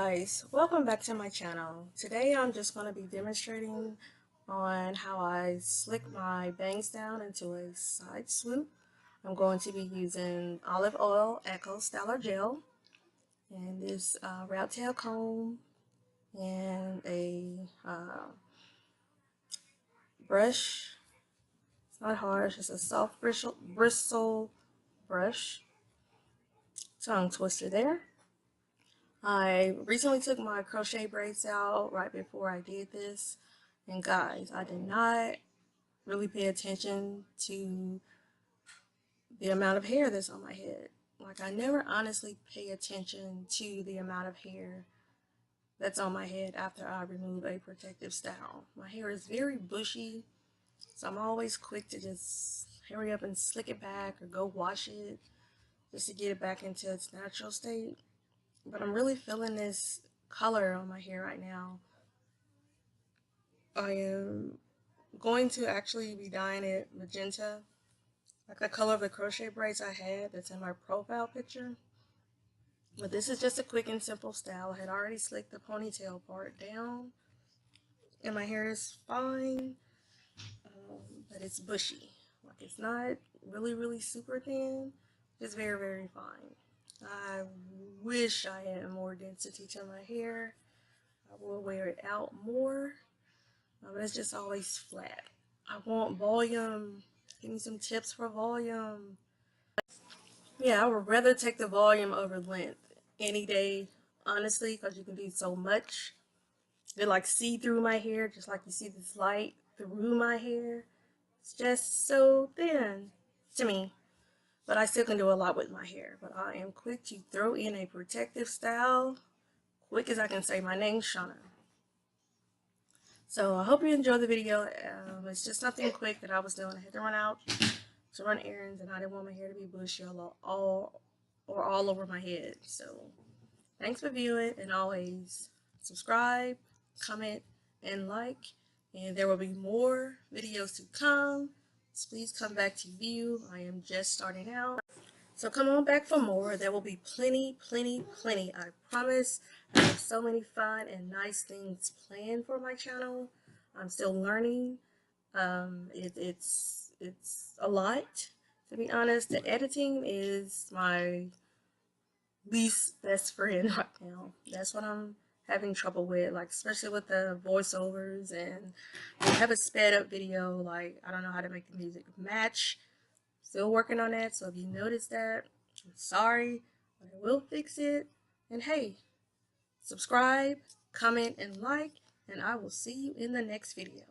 guys, welcome back to my channel. Today I'm just going to be demonstrating on how I slick my bangs down into a side swoop. I'm going to be using olive oil, Echo Styler Gel, and this round tail comb, and a brush. It's not harsh, it's a soft bristle brush. Tongue twister there. I recently took my crochet braids out right before I did this, and guys, I did not really pay attention to the amount of hair that's on my head. Like, I never honestly pay attention to the amount of hair that's on my head after I remove a protective style. My hair is very bushy, so I'm always quick to just hurry up and slick it back or go wash it just to get it back into its natural state. But I'm really feeling this color on my hair right now. I am going to actually be dyeing it magenta, like the color of the crochet braids I had that's in my profile picture. But this is just a quick and simple style. I had already slicked the ponytail part down, and my hair is fine, but it's bushy. Like, it's not really super thin, it's very fine. I wish I had more density to my hair. I will wear it out more, but it's just always flat. I want volume. Give me some tips for volume. Yeah, I would rather take the volume over length any day, honestly, because you can do so much. You like see through my hair, just like you see this light through my hair. It's just so thin to me. But I still can do a lot with my hair. But I am quick to throw in a protective style. Quick as I can say my name, Shauna. So I hope you enjoyed the video. It's just something quick that I was doing. I had to run out to run errands, and I didn't want my hair to be bushy all over my head. So thanks for viewing, and always subscribe, comment, and like. And there will be more videos to come. So please come back to view. I am just starting out. So come on back for more. There will be plenty. I promise. I have so many fun and nice things planned for my channel. I'm still learning. It's a lot, to be honest. The editing is my least best friend right now. That's what I'm having trouble with, like, especially with the voiceovers, and I have a sped up video. Like, I don't know how to make the music match. Still working on that, so if you notice that, I'm sorry, but I will fix it. And hey, subscribe, comment, and like, and I will see you in the next video.